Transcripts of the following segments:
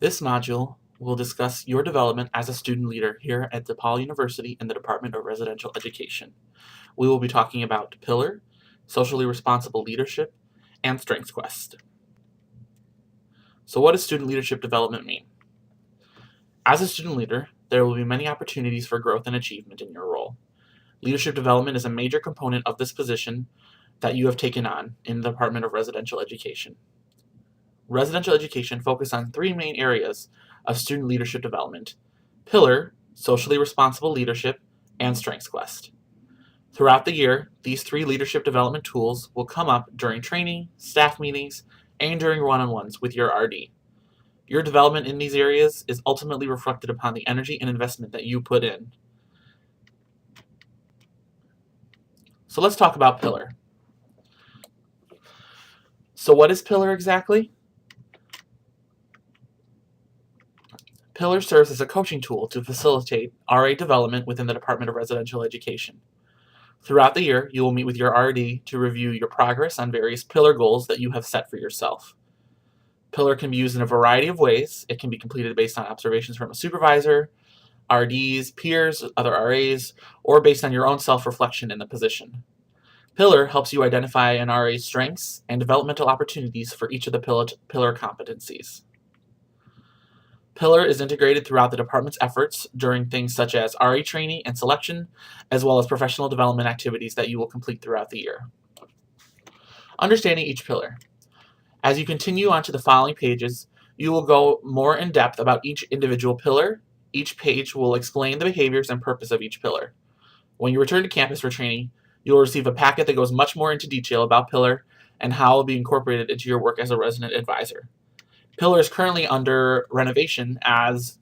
This module will discuss your development as a student leader here at DePaul University in the Department of Residential Education. We will be talking about Pillar, Socially Responsible Leadership, and Strengths Quest. So what does student leadership development mean? As a student leader, there will be many opportunities for growth and achievement in your role. Leadership development is a major component of this position that you have taken on in the Department of Residential Education. Residential education focuses on three main areas of student leadership development: Pillar, Socially Responsible Leadership, and Strengths Quest. Throughout the year, these three leadership development tools will come up during training, staff meetings, and during one-on-ones with your RD. Your development in these areas is ultimately reflected upon the energy and investment that you put in. So let's talk about Pillar. So what is Pillar exactly? Pillar serves as a coaching tool to facilitate RA development within the Department of Residential Education. Throughout the year, you will meet with your RD to review your progress on various Pillar goals that you have set for yourself. Pillar can be used in a variety of ways. It can be completed based on observations from a supervisor, RDs, peers, other RAs, or based on your own self-reflection in the position. Pillar helps you identify an RA's strengths and developmental opportunities for each of the Pillar competencies. Pillar is integrated throughout the department's efforts during things such as RA training and selection, as well as professional development activities that you will complete throughout the year. Understanding each pillar. As you continue on to the following pages, you will go more in depth about each individual pillar. Each page will explain the behaviors and purpose of each pillar. When you return to campus for training, you will receive a packet that goes much more into detail about Pillar and how it will be incorporated into your work as a resident advisor. Pillar is currently under renovation as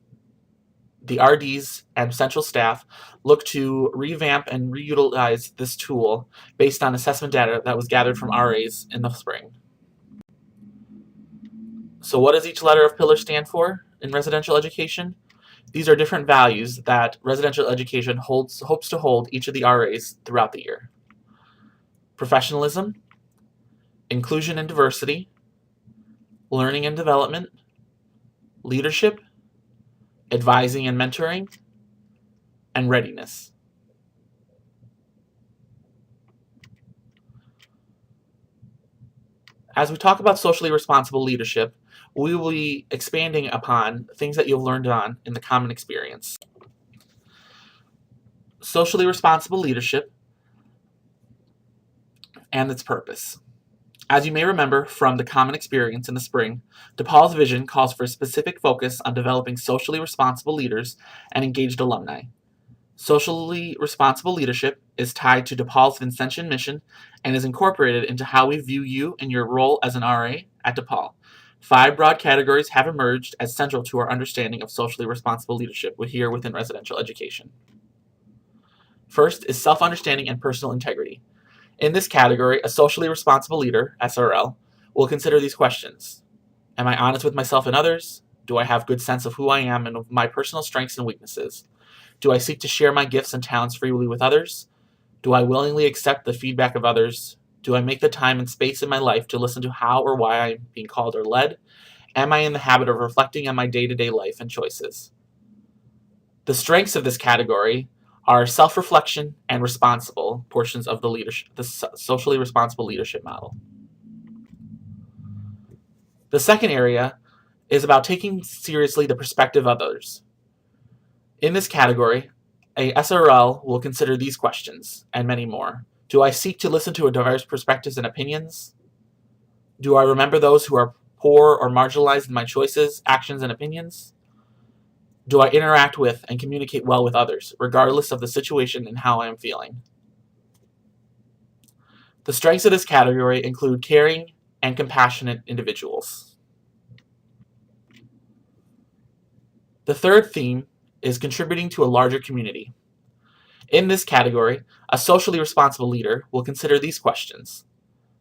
the RDs and central staff look to revamp and reutilize this tool based on assessment data that was gathered from RAs in the spring. So what does each letter of Pillar stand for in residential education? These are different values that residential education hopes to hold each of the RAs throughout the year. Professionalism, inclusion and diversity, learning and development, leadership, advising and mentoring, and readiness. As we talk about socially responsible leadership, we will be expanding upon things that you've learned on in the common experience. Socially responsible leadership and its purpose. As you may remember from the common experience in the spring, DePaul's vision calls for a specific focus on developing socially responsible leaders and engaged alumni. Socially responsible leadership is tied to DePaul's Vincentian mission and is incorporated into how we view you and your role as an RA at DePaul. 5 broad categories have emerged as central to our understanding of socially responsible leadership here within residential education. First is self-understanding and personal integrity. In this category, a socially responsible leader, SRL, will consider these questions. Am I honest with myself and others? Do I have good sense of who I am and of my personal strengths and weaknesses? Do I seek to share my gifts and talents freely with others? Do I willingly accept the feedback of others? Do I make the time and space in my life to listen to how or why I'm being called or led? Am I in the habit of reflecting on my day-to-day life and choices? The strengths of this category are self-reflection and responsible portions of the socially responsible leadership model. The second area is about taking seriously the perspective of others. In this category, a SRL will consider these questions and many more. Do I seek to listen to diverse perspectives and opinions? Do I remember those who are poor or marginalized in my choices, actions, and opinions? Do I interact with and communicate well with others, regardless of the situation and how I am feeling? The strengths of this category include caring and compassionate individuals. The third theme is contributing to a larger community. In this category, a socially responsible leader will consider these questions.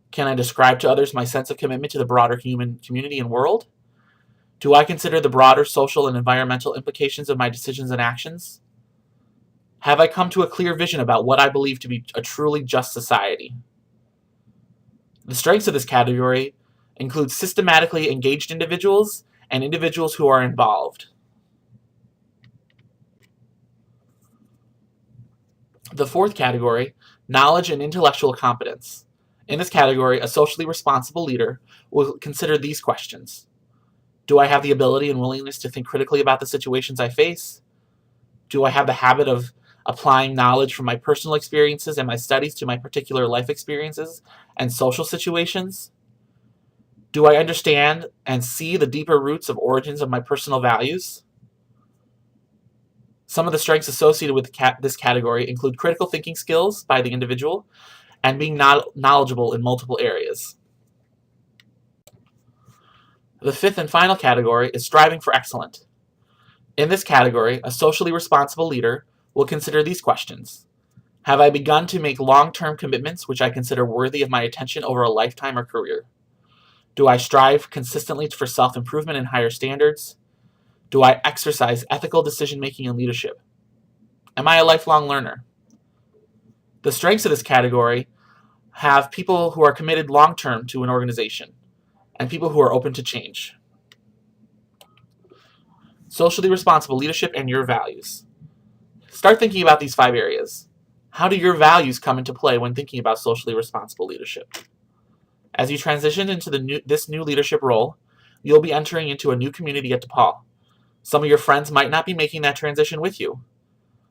Can I describe to others my sense of commitment to the broader human community and world? Do I consider the broader social and environmental implications of my decisions and actions? Have I come to a clear vision about what I believe to be a truly just society? The strengths of this category include systematically engaged individuals and individuals who are involved. The fourth category, knowledge and intellectual competence. In this category, a socially responsible leader will consider these questions. Do I have the ability and willingness to think critically about the situations I face? Do I have the habit of applying knowledge from my personal experiences and my studies to my particular life experiences and social situations? Do I understand and see the deeper roots of origins of my personal values? Some of the strengths associated with this category include critical thinking skills by the individual and being knowledgeable in multiple areas. The fifth and final category is striving for excellence. In this category, a socially responsible leader will consider these questions. Have I begun to make long-term commitments which I consider worthy of my attention over a lifetime or career? Do I strive consistently for self-improvement and higher standards? Do I exercise ethical decision-making and leadership? Am I a lifelong learner? The strengths of this category have people who are committed long-term to an organization and people who are open to change. Socially responsible leadership and your values. Start thinking about these 5 areas. How do your values come into play when thinking about socially responsible leadership? As you transition into this new leadership role, you'll be entering into a new community at DePaul. Some of your friends might not be making that transition with you.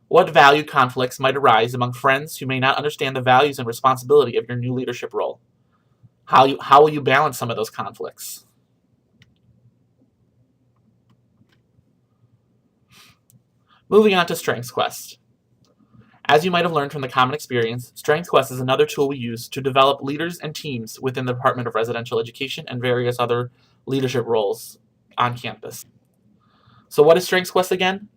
What value conflicts might arise among friends who may not understand the values and responsibility of your new leadership role? How will you balance some of those conflicts? Moving on to Strengths Quest. As you might have learned from the common experience, Strengths Quest is another tool we use to develop leaders and teams within the Department of Residential Education and various other leadership roles on campus. So what is Strengths Quest again?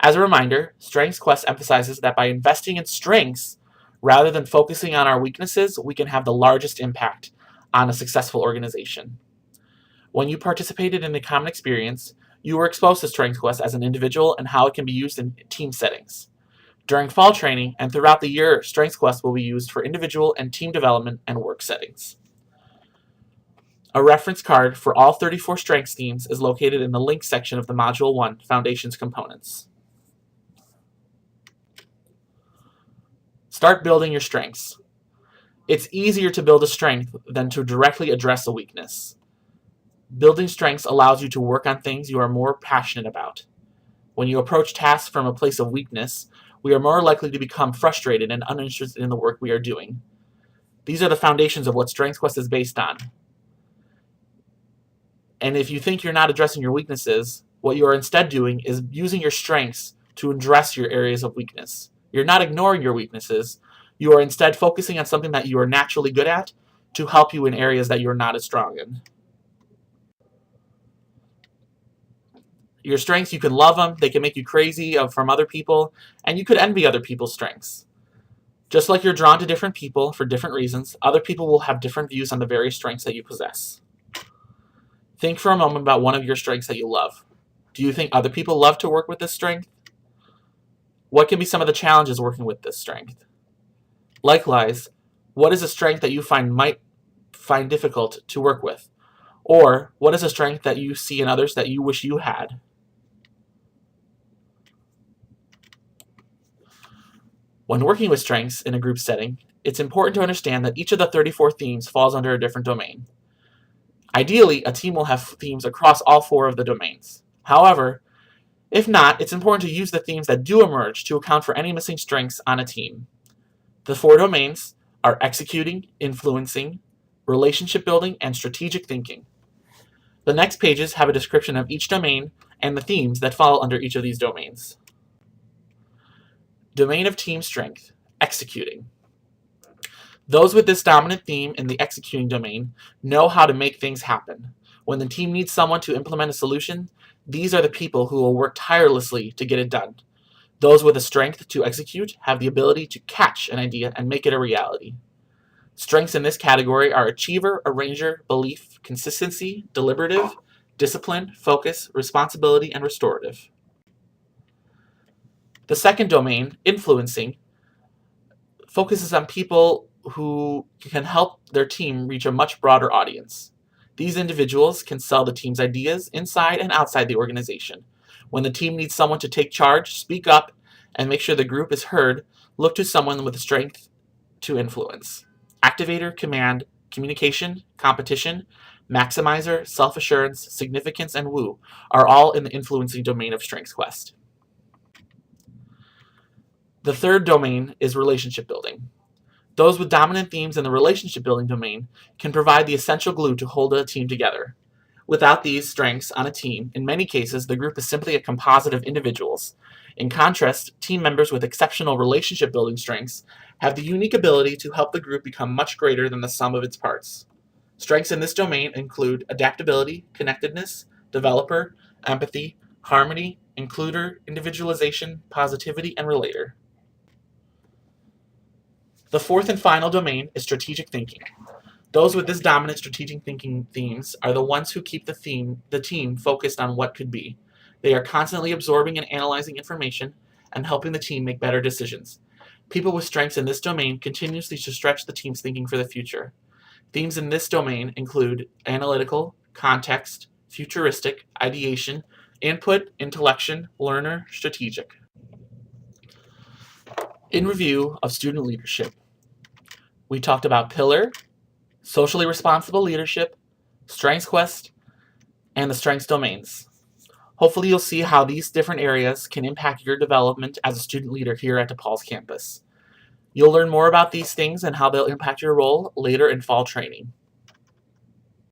As a reminder, Strengths Quest emphasizes that by investing in strengths rather than focusing on our weaknesses, we can have the largest impact on a successful organization. When you participated in the common experience, you were exposed to Strengths Quest as an individual and how it can be used in team settings. During fall training and throughout the year, Strengths Quest will be used for individual and team development and work settings. A reference card for all 34 strengths themes is located in the links section of the Module 1 Foundations components. Start building your strengths. It's easier to build a strength than to directly address a weakness. Building strengths allows you to work on things you are more passionate about. When you approach tasks from a place of weakness, we are more likely to become frustrated and uninterested in the work we are doing. These are the foundations of what Strengths Quest is based on. And if you think you're not addressing your weaknesses, what you are instead doing is using your strengths to address your areas of weakness. You're not ignoring your weaknesses. You are instead focusing on something that you are naturally good at to help you in areas that you're not as strong in. Your strengths, you can love them, they can make you crazy from other people, and you could envy other people's strengths. Just like you're drawn to different people for different reasons, other people will have different views on the various strengths that you possess. Think for a moment about one of your strengths that you love. Do you think other people love to work with this strength? What can be some of the challenges working with this strength? Likewise, what is a strength that you might find difficult to work with? Or what is a strength that you see in others that you wish you had? When working with strengths in a group setting, it's important to understand that each of the 34 themes falls under a different domain. Ideally, a team will have themes across all 4 of the domains. However, if not, it's important to use the themes that do emerge to account for any missing strengths on a team. The 4 domains are executing, influencing, relationship building, and strategic thinking. The next pages have a description of each domain and the themes that fall under each of these domains. Domain of team strength, executing. Those with this dominant theme in the executing domain know how to make things happen. When the team needs someone to implement a solution, these are the people who will work tirelessly to get it done. Those with the strength to execute have the ability to catch an idea and make it a reality. Strengths in this category are achiever, arranger, belief, consistency, deliberative, discipline, focus, responsibility, and restorative. The second domain, influencing, focuses on people who can help their team reach a much broader audience. These individuals can sell the team's ideas inside and outside the organization. When the team needs someone to take charge, speak up, and make sure the group is heard, look to someone with the strength to influence. Activator, command, communication, competition, maximizer, self-assurance, significance, and woo are all in the influencing domain of Strengths Quest. The third domain is relationship building. Those with dominant themes in the relationship building domain can provide the essential glue to hold a team together. Without these strengths on a team, in many cases, the group is simply a composite of individuals. In contrast, team members with exceptional relationship building strengths have the unique ability to help the group become much greater than the sum of its parts. Strengths in this domain include adaptability, connectedness, developer, empathy, harmony, includer, individualization, positivity, and relator. The fourth and final domain is strategic thinking. Those with this dominant strategic thinking themes are the ones who keep the team focused on what could be. They are constantly absorbing and analyzing information and helping the team make better decisions. People with strengths in this domain continuously stretch the team's thinking for the future. Themes in this domain include analytical, context, futuristic, ideation, input, intellection, learner, strategic. In review of student leadership, we talked about Pillar, socially responsible leadership, Strengths Quest, and the strengths domains. Hopefully you'll see how these different areas can impact your development as a student leader here at DePaul's campus. You'll learn more about these things and how they'll impact your role later in fall training.